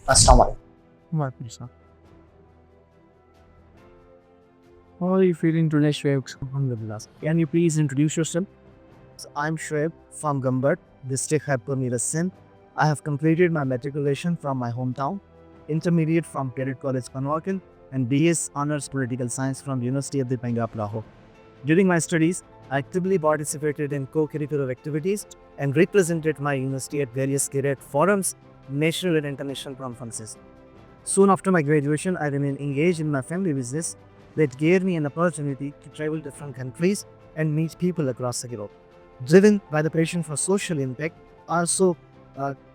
Assalamualaikum. Welcome, sir. How are you feeling today, Shoaib? Alhamdulillah. Can you please introduce yourself? So I'm Shoaib from Gambart, district Hypermeer Sindh. I have completed my matriculation from my hometown, intermediate from Cadet College Panwakil, and BS Honors Political Science from University of the Punjab Lahore. During my studies, I actively participated in co-curricular activities and represented my university at various career forums, national and international conferences. Soon after my graduation, I remained engaged in my family business that gave me an opportunity to travel different countries and meet people across the globe. Driven by the passion for social impact, I also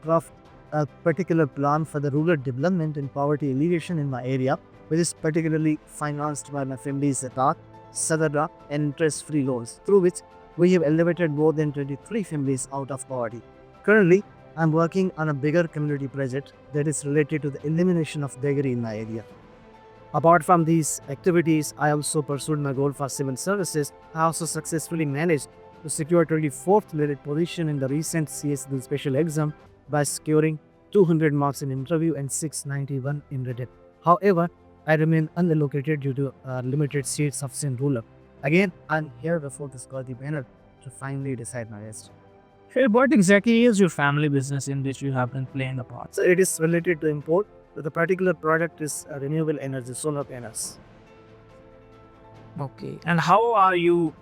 craft a particular plan for the rural development and poverty alleviation in my area, which is particularly financed by my family's Zakat, Sadaqah, and interest-free loans, through which we have elevated more than 23 families out of poverty. Currently, I'm working on a bigger community project that is related to the elimination of beggary in my area. Apart from these activities, I also pursued my goal for civil services. I also successfully managed to secure 24th merit position in the recent CSL special exam by securing 200 marks in interview and 691 in written. However, I remain unallocated due to limited seats of Sindh ruler. Again, I'm here before this Gauti banner to finally decide my destiny. Shoaib, what exactly is your family business in which you have been playing a part? So it is related to import. So the particular product is renewable energy, solar panels. Okay. And how are you,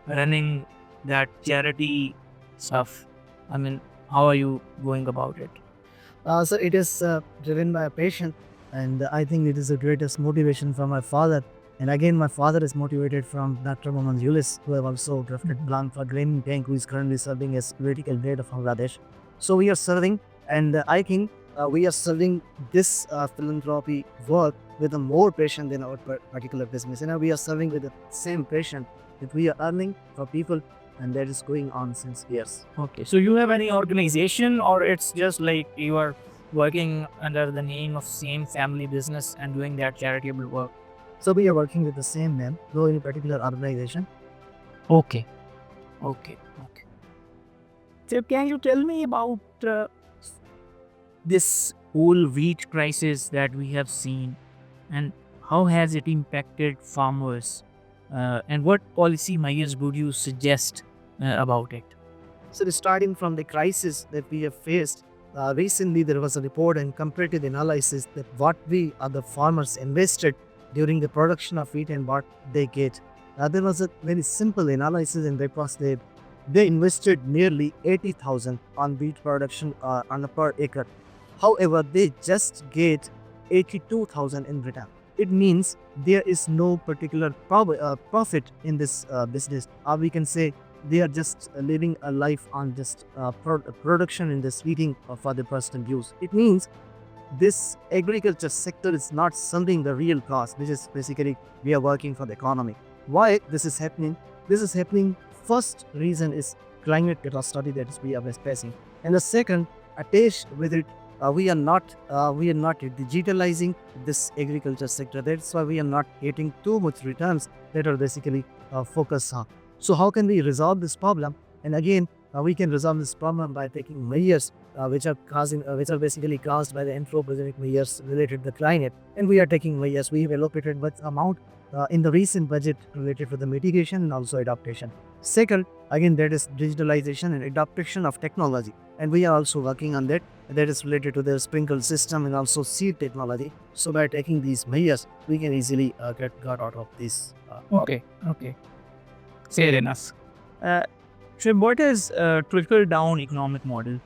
running that charity stuff? I mean, how are you going about it? So it is driven by a passion, and I think it is the greatest motivation from my father. And again, my father is motivated from Dr. Mohammad Yulis, who have also drafted plan for Grameen Bank, who is currently serving as political head of Bangladesh. So we are serving, and I think we are serving this philanthropy work with a more passion than our particular business. And we are serving with the same passion that we are earning for people, and that is going on since years. Okay. So you have any organization, or it's just like you are working under the name of same family business and doing that charitable work? So we are working with the same name, no any particular organization. Okay. Okay. So can you tell me about this whole wheat crisis that we have seen, and how has it impacted farmers? And what policy measures would you suggest about it? So starting from the crisis that we have faced, recently there was a report and comparative analysis that what we other farmers invested during the production of wheat and what they get. There was a very simple analysis and that was they invested nearly 80,000 on wheat production on a per acre. However, they just get 82,000 in return. It means there is no particular profit in this business. Or we can say they are just living a life on just production in this eating for the personal use. It means this agriculture sector is not serving the real cause, which is basically we are working for the economy. Why this is happening? This is happening. First reason is climate catastrophe that is we are facing, and the second, attached with it, we are not digitalizing this agriculture sector. That's why we are not getting too much returns that are basically focused on. So how can we resolve this problem? And again, we can resolve this problem by taking measures which are basically caused by the anthropogenic measures related to the climate. And we are taking measures. We have allocated much amount in the recent budget related to the mitigation and also adaptation. Second, again, that is digitalization and adaptation of technology. And we are also working on that. That is related to the sprinkle system and also seed technology. So by taking these measures, we can easily get out of this. Okay. Fair enough. So what is trickle down economic model?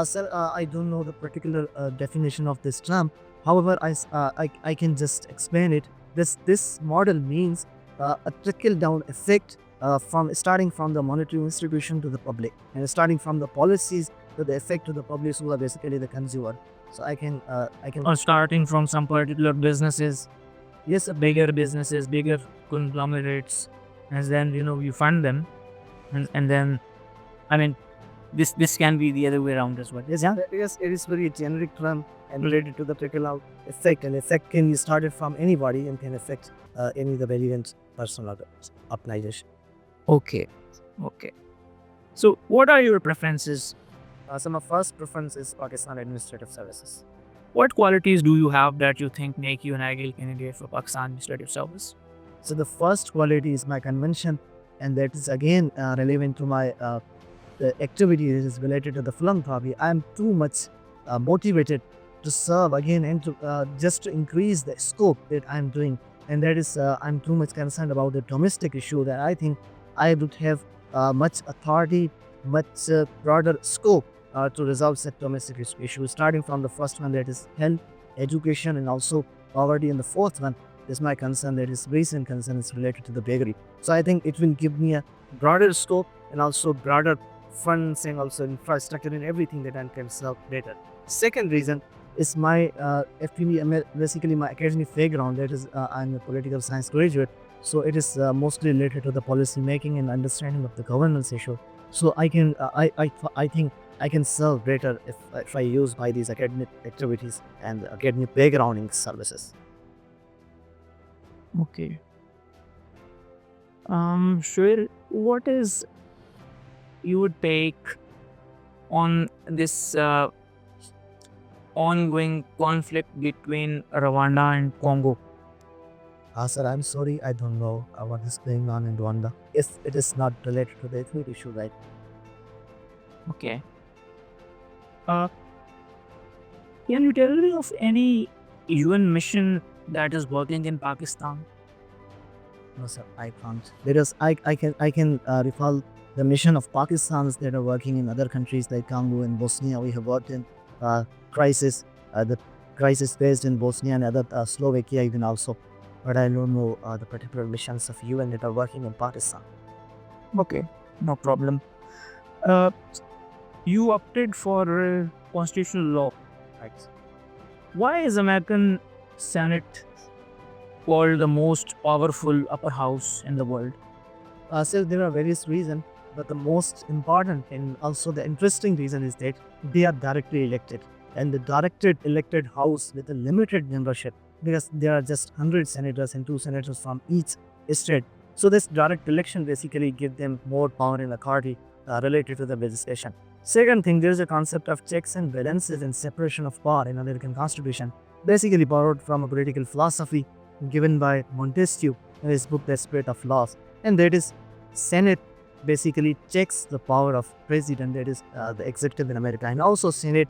Sir, I don't know the particular definition of this term. However, I can just explain it. This model means a trickle down effect from starting from the monetary institution to the public, and starting from the policies to the effect to the public, who are basically the consumer. So I can Or starting from some particular businesses, yes, bigger businesses, bigger conglomerates, and then you fund them, and then I mean this can be the other way around as well. Yes, it is very generic term and related to the trickle out effect. And effect can be started from anybody and can affect any of the relevant personal organization. Okay. So what are your preferences So my first preference is Pakistan Administrative Services. What qualities do you have that you think make you an ideal candidate for Pakistan Administrative Service? So the first quality is my convention, and that is again relevant to my the activity that is related to the philanthropy. I am too much motivated to serve again and to just to increase the scope that I'm doing, and that is I'm too much concerned about the domestic issue that I think I would have much authority, much broader scope to resolve such domestic issues. Starting from the first one, that is health, education, and also poverty, and the fourth one is my concern, that is recent concern is related to the bakery. So I think it will give me a broader scope and also broader funds and also infrastructure and everything that I can serve better. Second reason is my basically my academic background. That is, I'm a political science graduate, so it is mostly related to the policy making and understanding of the governance issue. So I can, I think I can serve better if I use by these academic activities and academic backgrounding services. Okay. Sure. What is you would take on this ongoing conflict between Rwanda and Congo? Sir, I'm sorry, I don't know what is going on in Rwanda. If it is not related to the ethnic issue, right? Okay. Uh, can you tell me of any UN mission that is working in Pakistan? No, sir, I can't. Because I can recall the mission of Pakistans that are working in other countries like Congo and Bosnia. We have worked in crisis, the crisis faced in Bosnia and other Slovakia even also. But I don't know the particular missions of UN that are working in Pakistan. Okay, no problem. Uh, you opted for constitutional law. Right. Why is American Senate called the most powerful upper house in the world? So there are various reasons, but the most important and also the interesting reason is that they are directly elected, and the directed elected house with a limited membership, because there are just 100 senators and 2 senators from each state. So this direct election basically give them more power and authority related to the legislation. Second thing, there is a concept of checks and balances and separation of power in American Constitution, basically borrowed from a political philosophy given by Montesquieu in his book The Spirit of Laws, and that is Senate basically checks the power of president, that is the executive in America, and also Senate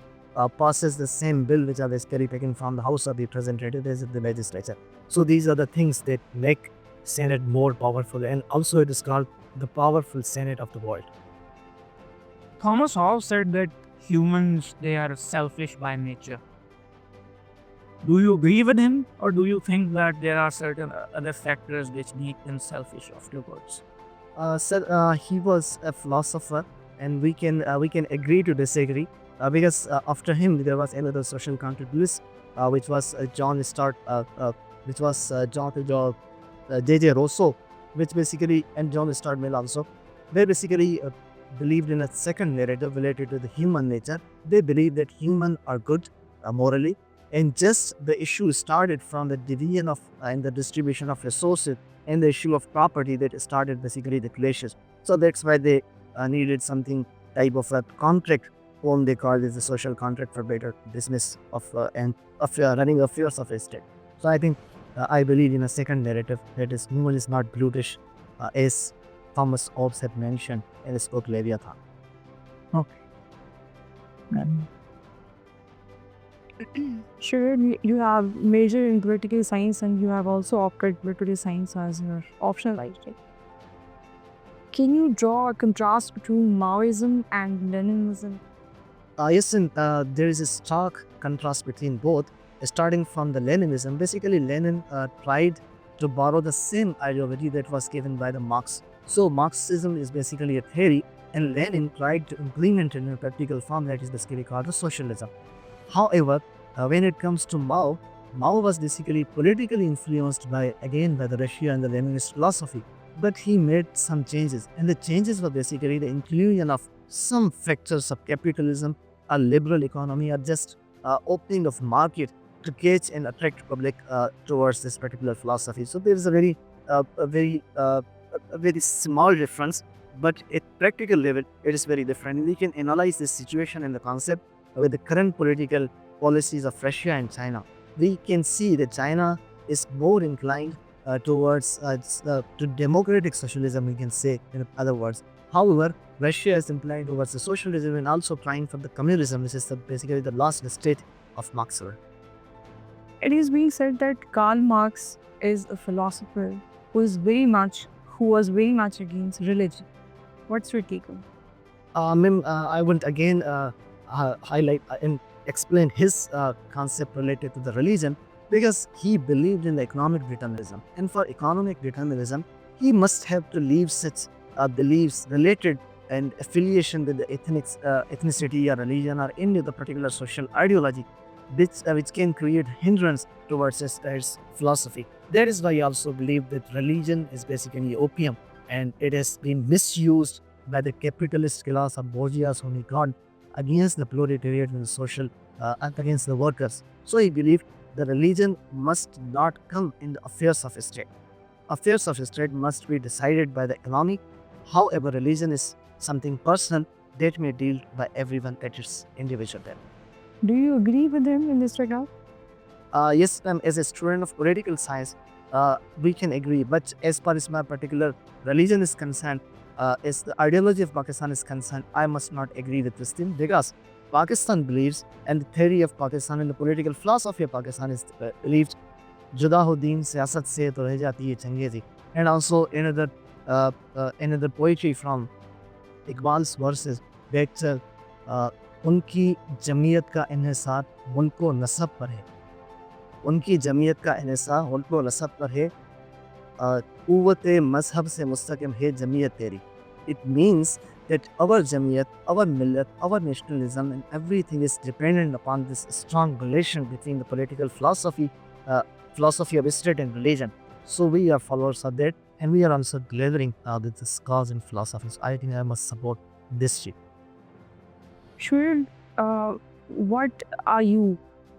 passes the same bill which are basically taken from the House of Representatives as the legislature. So these are the things that make Senate more powerful, and also it is called the powerful Senate of the world. Thomas Hobbes said that humans, they are selfish by nature. Do you agree with him, or do you think that there are certain other factors which make them selfish afterwards? Sir, he was a philosopher, and we can agree to disagree because after him there was another social contributor, which was John Stuart, which was J.J. Rousseau, which basically, and John Stuart Mill also. They basically believed in a second narrative related to the human nature. They believe that humans are good morally, and just the issue started from the division of and the distribution of resources and the issue of property that started basically the clashes. So that's why they needed something type of a contract form. They call this a social contract for better business of and of running affairs of a state. So I think I believe in a second narrative, that is human is not brutish, as Thomas Hobbes had mentioned in his book Leviathan. Okay. Um, Sure, you have major in political science and you have also opted political science as your optional right? Can you draw a contrast between Maoism and Leninism? Yes, and there is a stark contrast between both. Starting from the Leninism, basically Lenin tried to borrow the same ideology that was given by the Marx. So Marxism is basically a theory, and Lenin tried to implement it in a practical form, that is basically called the socialism. However, when it comes to Mao, Mao was basically politically influenced by the Russia and the Leninist philosophy. But he made some changes, and the changes were basically the inclusion of some factors of capitalism, a liberal economy, or just opening of market to catch and attract public towards this particular philosophy. So there is a very, a very small difference But at practical level, it is very different. We can analyze this situation and the concept with the current political policies of Russia and China. We can see that China is more inclined towards to democratic socialism, we can say, in other words. However, Russia is inclined towards the socialism and also trying for the communism, which is basically the last state of Marxism. It is being said that Karl Marx is a philosopher who was very much against religion. What's your take on it? Ma'am, I would again highlight and explain his concept related to the religion, because he believed in the economic determinism. And for economic determinism, he must have to leave such beliefs related and affiliation with the ethnicity or religion or any other particular social ideology, which can create hindrance towards its philosophy. That is why I also believe that religion is basically opium, and it has been misused by the capitalist class of bourgeois who got against the proletariat and the social against the workers. So he believed the religion must not come in the affairs of a state. Affairs of a state must be decided by the economy. However, religion is something personal that may deal by everyone at its individual level. Do you agree with him in this regard? Yes, ma'am, as a student of political science, we can agree. But as far as my particular religion is concerned, as the ideology of Pakistan is concerned, I must not agree with this thing, because Pakistan believes, and the theory of Pakistan and the political philosophy of Pakistan is believed, Judahuddin siyasat se to reh jati hai changezi. And also another poetry from Iqbal's verses that उनकी जमीयत का इन्हिसार मुल्को नसब पर है, उनकी जमीयत का इन्हिसार मुल्को नसब पर है, क़ुव्वत मज़हब से मुस्तक़िम है जमीयत तेरी. It means that our jamiyat, our millat, our nationalism and everything is dependent upon this strong relation between the political philosophy of state and religion. So we are followers of that, and we are also gathering with this cause and philosophy. So I think I must support this ship. Sure. What are you?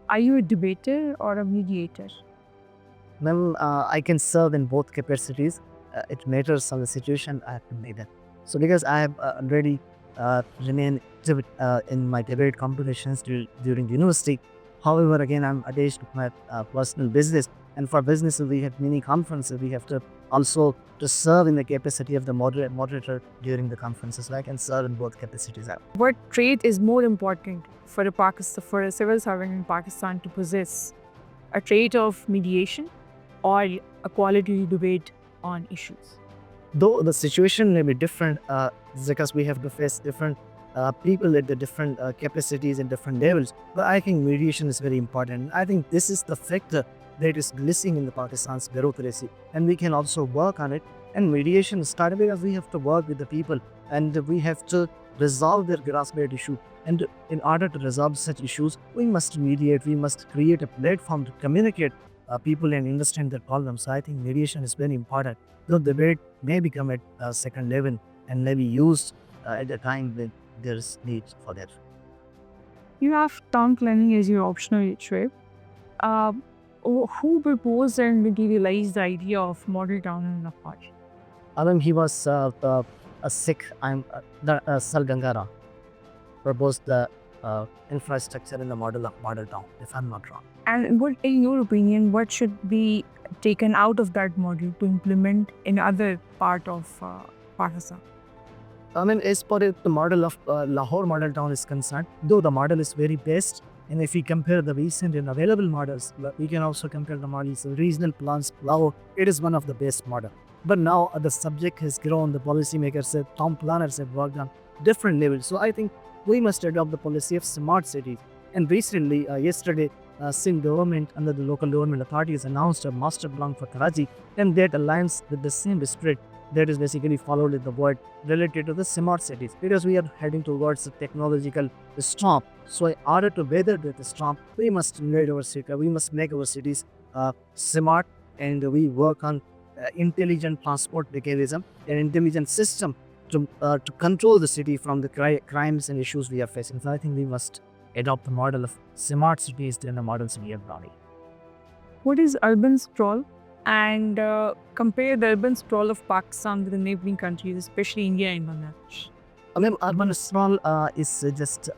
Are you a debater or a mediator? Well, I can serve in both capacities. It matters on the situation I have to make that. So because I have already remained active in my debate competitions during the university. However, again, I'm attached to my personal business. And for businesses, we have many conferences. We have to also to serve in the capacity of the moderator during the conferences. So I can serve in both capacities. What trait is more important for a civil servant in Pakistan to possess? A trait of mediation or a quality debate on issues? Though the situation may be different, because we have to face different people at the different capacities and different levels, but I think mediation is very important. I think this is the factor that is missing in the Pakistan's bureaucracy, and we can also work on it. And mediation started because we have to work with the people, and we have to resolve their grassroots issue. And in order to resolve such issues, we must mediate. We must create a platform to communicate people and understand their problems. So I think mediation is very important. Though debate may become at a second level and may be used at a time when there is need for that. You have town planning as your optional trip. Who proposed and materialized the idea of model town in Nepal? He was a Sikh. Sal Gangara proposed the infrastructure in the model of model town, if I'm not wrong. And what, in your opinion, what should be taken out of that model to implement in other part of Pakistan? As per the model of Lahore model town is concerned, though the model is very best, and if we compare the recent and available models, we can also compare the models of regional plans. Lahore, it is one of the best model. But now the subject has grown. The policymakers, town planners have worked on different levels. So I think we must adopt the policy of smart cities. And recently, yesterday, Sindh government under the local government authorities announced a master plan for Karachi, and that aligns with the same spirit that is basically followed in the world related to the smart cities, because we are heading towards a technological storm. So in order to weather that storm, we must make our cities smart, and we work on intelligent transport mechanism and intelligent system to control the city from the crimes and issues we are facing. So I think we must adopt the model of smart cities than the model city of Brownie. What is urban sprawl and compare the urban sprawl of Pakistan with the neighboring countries, especially India and Bangladesh. I mean, urban sprawl is just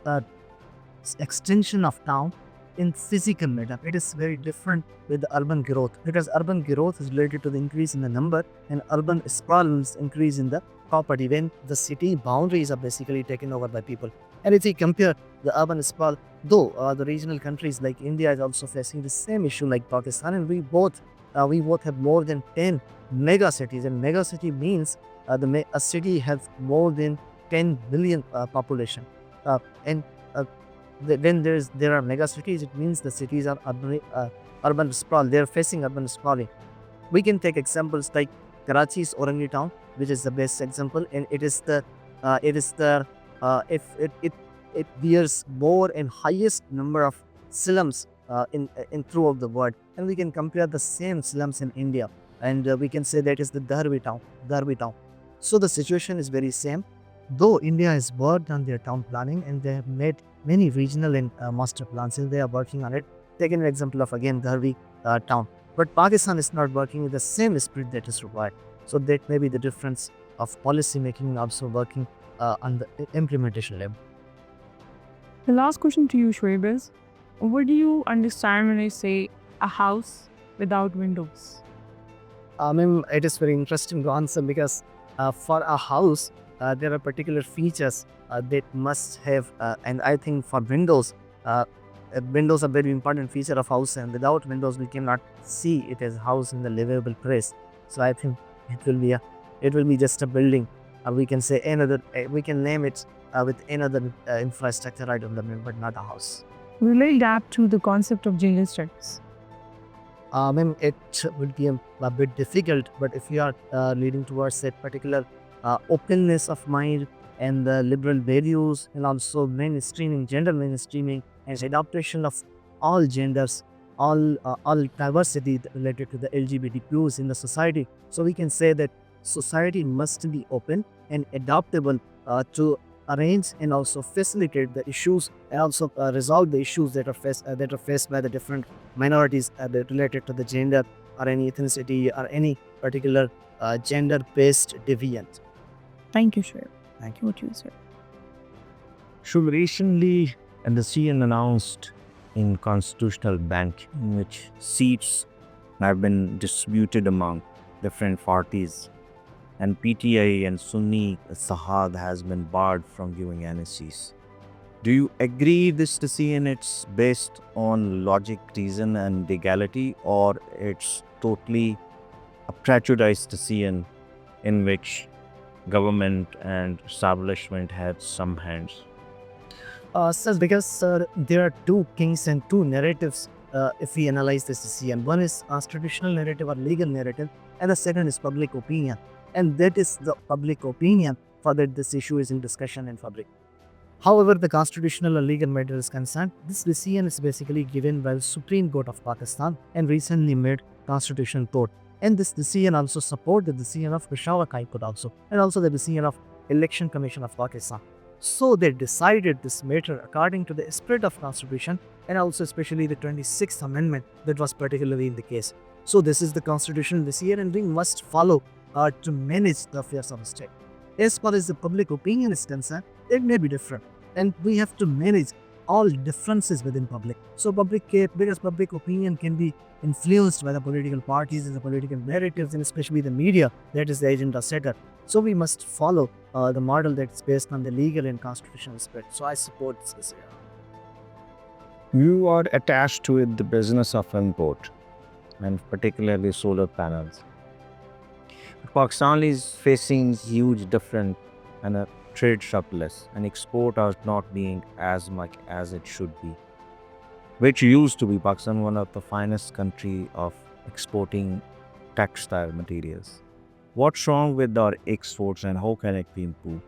extension of town in physical matter. It is very different with the urban growth, because urban growth is related to the increase in the number, and urban sprawl is increase in the property when the city boundaries are basically taken over by people. And if we compare the urban sprawl, though the regional countries like India is also facing the same issue like Pakistan, and we both have more than 10 mega cities, and mega city means a city has more than 10 million population, and when there are mega cities, it means the cities are urban sprawl. They are facing urban sprawling. We can take examples like Karachi's Orangi town, which is the best example, and it bears more and highest number of slums in throughout the world, and we can compare the same slums in India, and we can say that is the Dharwi town. So the situation is very same. Though India has worked on their town planning and they have made many regional and master plans, and they are working on it. Take an example of again Dharwi town, but Pakistan is not working with the same spirit that is required. So that may be the difference of policy making and also working on the implementation level. The last question to you, Shoaib, is what do you understand when I say a house without windows? I mean, it is very interesting to answer, because for a house, there are particular features that must have, and I think for windows, windows are very important feature of house, and without windows, we cannot see it as house in the livable place. So I think it will be just a building. We can say we can name it with another infrastructure item, but not a house. Relate that to the concept of gender studies. It would be a bit difficult, but if you are leading towards that particular openness of mind and the liberal values, and also gender mainstreaming, and adaptation of all genders, all diversity related to the LGBTQs in the society. So we can say that society must be open and adaptable to arrange and also facilitate the issues, and also resolve the issues that are faced by the different minorities that related to the gender or any ethnicity or any particular gender-based deviant. Thank you, Shoaib. Thank you. What you said. So recently, the CN announced in constitutional bench in which seats have been distributed among different parties, and PTI and Sunni Sahad has been barred from giving NICS. Do you agree this decision it's based on logic, reason and legality, or it's totally a prejudiced decision in which government and establishment had some hands? Sir, because there are two kings and two narratives if we analyze this decision. One is constitutional narrative or legal narrative, and the second is public opinion. And that is the public opinion for that this issue is in discussion in public. However, the constitutional or legal matter is concerned, this decision is basically given by the Supreme Court of Pakistan and recently made Constitutional Court. And this decision also support the decision of Peshawar High Court also, and also the decision of Election Commission of Pakistan. So they decided this matter according to the spirit of Constitution, and also especially the 26th Amendment that was particularly in the case. So this is the constitutional decision, and we must follow to manage the affairs of the state. As far as the public opinion is concerned, it may be different, and we have to manage all differences within public. So because public opinion can be influenced by the political parties and the political narratives, and especially the media that is the agenda setter. So we must follow the model that's based on the legal and constitutional spirit. So I support this decision. You are attached to it, the business of import, and particularly solar panels. Pakistan is facing huge difference and a trade surplus, and export are not being as much as it should be, which used to be Pakistan one of the finest country of exporting textile materials. What's wrong with our exports and how can it be improved?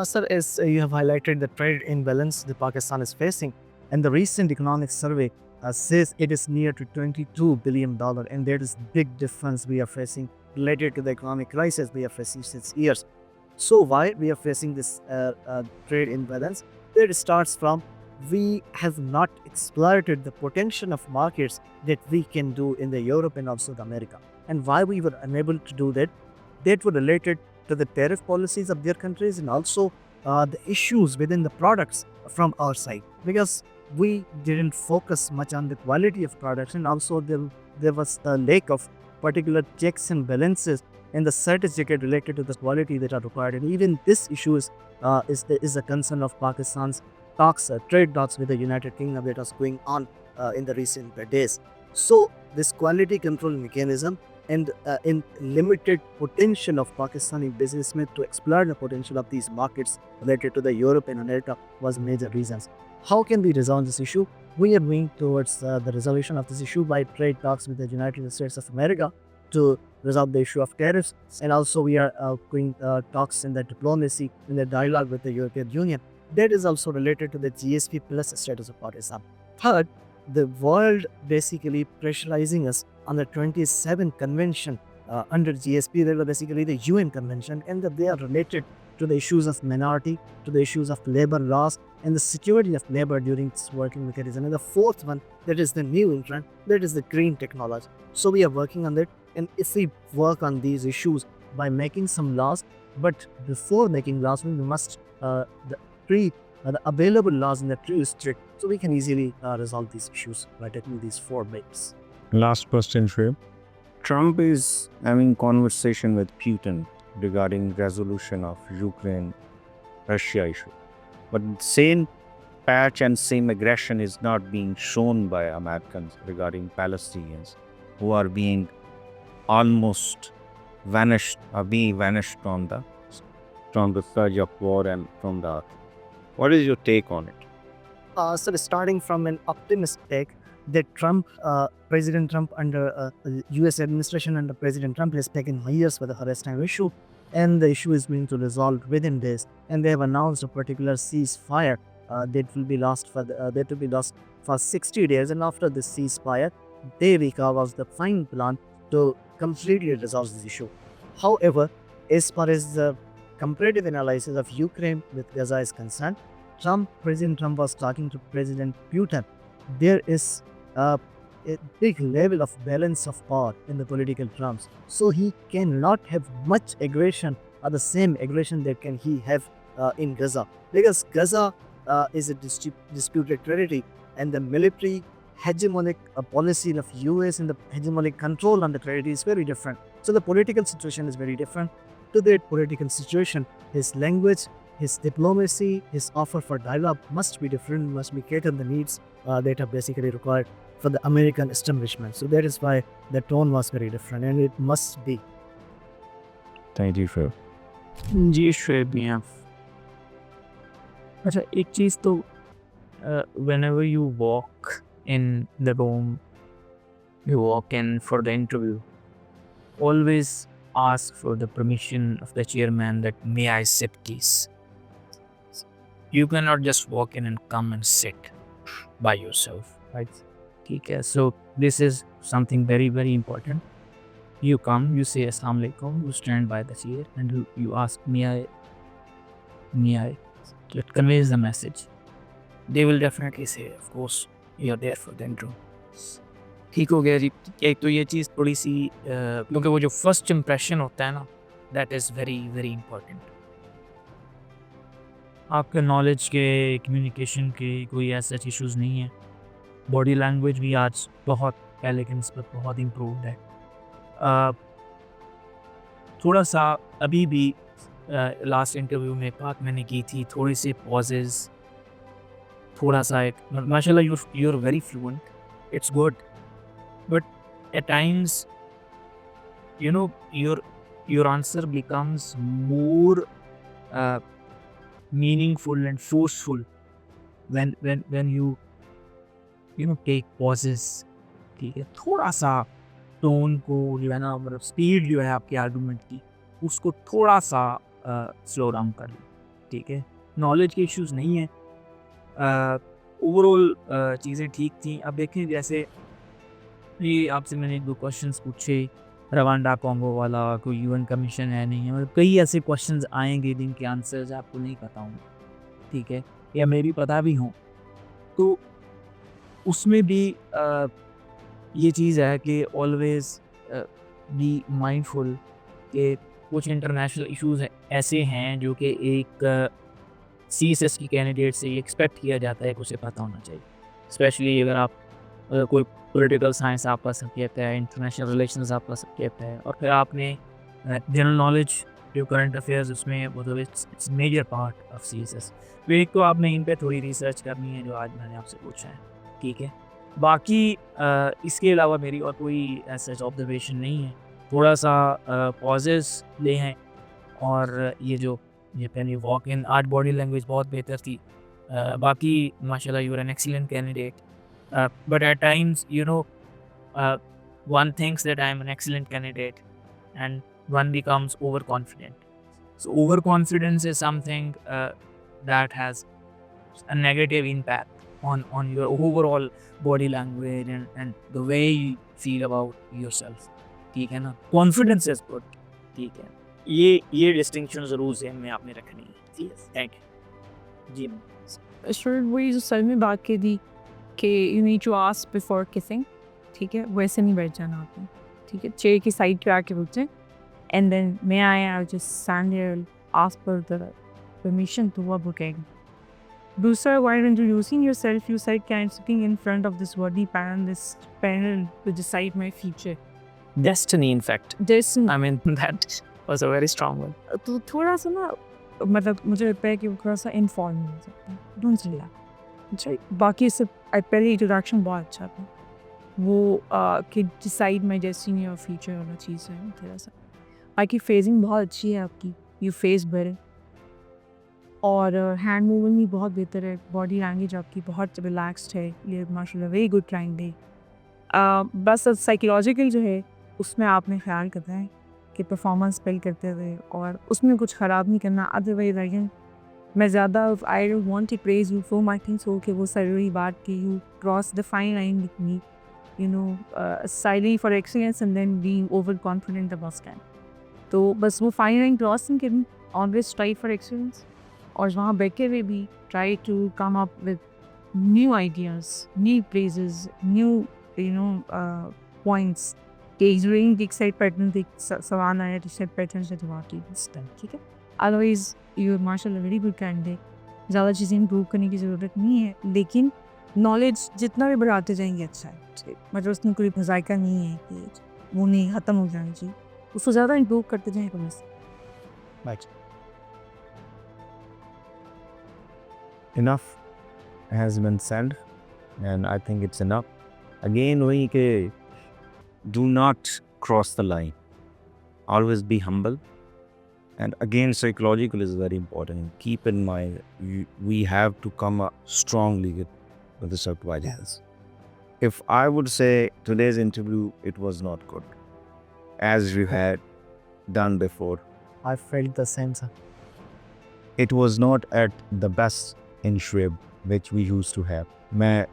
Sir, as you have highlighted the trade imbalance that Pakistan is facing, and the recent economic survey says it is near to $22 billion, and there is big difference we are facing related to the economic crisis we are facing since years. So why we are facing this trade imbalance? It starts from we have not exploited the potential of markets that we can do in the Europe and also the America. And why we were unable to do that, that were related to the tariff policies of their countries and also the issues within the products from our side. Because we didn't focus much on the quality of products, and also there was a lack of particular checks and balances and the certificate related to the quality that are required. And even this issue is a concern of Pakistan's talks, trade talks with the United Kingdom that was going on in the recent days. So this quality control mechanism and in limited potential of Pakistani businessmen to explore the potential of these markets related to the Europe and America was major reasons. How can we resolve this issue? We are moving towards the resolution of this issue by trade talks with the United States of America to resolve the issue of tariffs, and also we are doing talks in the diplomacy, in the dialogue with the European Union. That is also related to the GSP plus status of Pakistan. Third, the world basically pressurizing us on the 27th convention under GSP. They were basically the UN convention, and that they are related to the issues of minority, to the issues of labor laws, and the security of labor during this working mechanism. And the fourth one, that is the new entrant, that is the green technology. So we are working on that, and if we work on these issues by making some laws, but before making laws, we must treat the available laws in the true strict, so we can easily resolve these issues by taking these 4 ways. Last question, Shreya. Trump is having conversation with Putin regarding resolution of Ukraine-Russia issue. But same patch and same aggression is not being shown by Americans regarding Palestinians who are being almost vanished from the surge of war and from the. What is your take on it? So starting from an optimistic take, that President Trump under U.S. administration under President Trump has taken years for the Palestine issue, and the issue is going to resolve within days. And they have announced a particular ceasefire that will be lost for 60 days. And after this ceasefire, they recover the final plan to completely resolve this issue. However, as far as the comparative analysis of Ukraine with Gaza is concerned, President Trump was talking to President Putin. There is a big level of balance of power in the political terms. So he cannot have much aggression or the same aggression that can he have in Gaza. Because Gaza is a disputed territory, and the military hegemonic policy of US and the hegemonic control on the territory is very different. So the political situation is very different. To that political situation, his language, his diplomacy, his offer for dialogue must be different, must be cater the needs that are basically required for the American establishment. So that is why the tone was very different, and it must be. Thank you, Phil. जी श्वेब मियां अच्छा एक चीज़ तो whenever you walk in the room, you walk in for the interview, always ask for the permission of the chairman that may I sit please. You cannot just walk in and come and sit by yourself, right? Okay, so this is something very, very important. You come, you say Assalamu alaikum, you stand by the chair and you ask may I. It conveys the message. They will definitely say, of course, you're there for the intro. ठीक हो गया जी. एक तो ये चीज़ थोड़ी सी क्योंकि वो जो फर्स्ट इम्प्रेशन होता है ना, that is very very important. आपके नॉलेज के कम्युनिकेशन के कोई ऐसे इश्यूज़ नहीं है. बॉडी लैंग्वेज भी आज बहुत पहले के निस्बत बहुत इम्प्रूव्ड है. थोड़ा सा अभी भी लास्ट इंटरव्यू में बात मैंने की थी, थोड़े से पॉजेज़, थोड़ा सा एक माशाल्लाह you are very fluent, it's good, but at times you know your answer becomes more meaningful and forceful when you know take pauses. ठीक है, थोड़ा सा टोन को जो है ना, मतलब स्पीड जो है आपके आर्गूमेंट की उसको थोड़ा सा स्लो डाउन कर लो. ठीक है, नॉलेज के इश्यूज़ नहीं है, ओवरऑल चीज़ें ठीक थी. अब देखें जैसे ये आपसे मैंने 1-2 क्वेश्चंस पूछे, रवांडा कॉन्गो वाला, कोई यूएन कमीशन है नहीं है, मतलब कई ऐसे क्वेश्चंस आएंगे जिनके आंसर्स आपको नहीं पता होंगे. ठीक है, या मे भी पता भी हों, तो उसमें भी ये चीज़ है कि ऑलवेज बी माइंडफुल कि कुछ इंटरनेशनल इश्यूज ऐसे हैं जो कि एक CSS की कैंडिडेट से एक्सपेक्ट किया जाता है कि उसे पता होना चाहिए, स्पेशली अगर आप कोई पॉलिटिकल साइंस आपका सब्जेक्ट है, इंटरनेशनल रिलेशंस आपका सब्जेक्ट है, और फिर आपने जनरल नॉलेज जो करंट अफेयर्स उसमें मतलब it's major part of CSS। तो एक तो आपने इन पे थोड़ी रिसर्च करनी है जो आज मैंने आपसे पूछा है, ठीक है। बाकी इसके अलावा मेरी और कोई ऐसा ऑब्जर्वेशन नहीं है। थोड़ा सा पॉजेस ले हैं, और ये पहली walk in art body language बहुत बेहतर थी। बाकी माशाल्लाह you are an excellent candidate, but at times one thinks that I am an excellent candidate, and one becomes overconfident. So overconfidence is something that has a negative impact on your overall body language and the way you feel about yourself, ठीक है ना। Confidence is good, ठीक है। ये distinction ज़रूर ज़हन में आपने रखनी है। जी थैंक यू। जी सर वही जो सर में बात की थी कि you need to ask before kissing, ठीक है, वैसे नहीं बैठ जाना आपने, ठीक है। चेयर की साइड पे आके रुक जाए and then may I just stand here ask for the permission to work booking. दूसरा, while introducing yourself, you said कि I'm sitting in front of this body panel, this panel to decide my future. Destiny, in fact. Destiny. I mean, that was a very strong one. तो थोड़ा सा ना मतलब मुझे लगता है कि वो थोड़ा सा इनफॉर्मल हो सकता है, डोंट से अच्छा। बाकी सब पहले इंट्रोडक्शन बहुत अच्छा था, वो कि डिसाइड माई डेस्टिनी और फ्यूचर वाला चीज़ है थोड़ा सा। बाकी फेजिंग बहुत अच्छी है आपकी, यू फेस बेटर, और हैंड मूवमेंट भी बहुत बेहतर है, बॉडी लैंग्वेज आपकी बहुत रिलैक्स्ड है, ये माशाल्लाह वेरी गुड क्लाइंट है। बस साइकोलॉजिकल जो है उसमें आपने ख्याल करना है कि परफॉर्मेंस बिल्ड करते हुए और उसमें कुछ ख़राब नहीं करना। अदरवाइज आई मैं ज़्यादा I don't want to praise you for my things हो कि वो ज़रूरी बात कि you cross the fine line with me, you know, sailing for excellence and then being over confident about scan. तो बस वो फाइन लाइन क्रॉस नहीं करनी, ऑलवेज स्ट्राइव फॉर एक्सीलेंस, और वहाँ बैठे हुए भी try to come up with new ideas, new phrases, new you know points कि एक साइड पैटर्न से सवाल आया तो साइड पैटर्न से जवाब दी, ठीक है। अदरवाइज यू माशाल्लाह वेरी गुड कैंडिडेट, ज़्यादा चीज़ें इम्प्रूव करने की ज़रूरत नहीं है, लेकिन नॉलेज जितना भी बढ़ाते जाएंगे अच्छा है, मतलब उसमें कोई मजायका नहीं है कि वो नहीं ख़त्म हो जाना चाहिए, उसको ज़्यादा इम्प्रूव करते जाएंगे बस। Enough has been said, and I think it's enough. Again, वही के do not cross the line. Always be humble. And again, psychological is very important. Keep in mind, we have to come up strongly with the supervisors. If I would say today's interview, it was not good, as you had done before. I felt the same, sir. It was not at the best in Shrib, which we used to have. मैं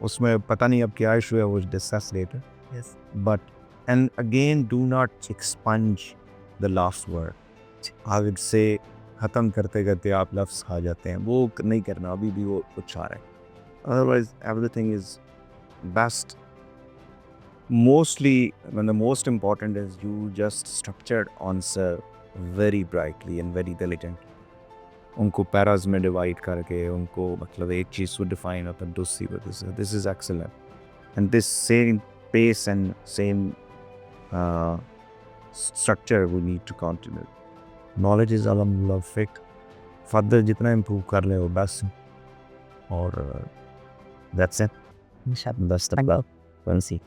उसमें पता नहीं अब क्या issue है, वो discuss later. Yes. But and again, do not expunge the last word. I would say ख़त्म करते करते आप लफ्ज़ खा जाते हैं, वो नहीं करना, अभी भी वो कुछ आ रहा है। Otherwise, everything is best. Mostly, when the most important is you just structured answer very brightly and very diligent. उनको पैराज में डिवाइड करके उनको मतलब एक चीज़ को डिफाइन होता है दूसरी वजह से। This is excellent and this same pace and same structure we need to continue. Knowledge is अल्हम्दुलिल्लाह फिट, फर्दर जितना इम्प्रूव कर ले वो बस, और दैट्स इट। इंशाल्लाह, best of luck, one C.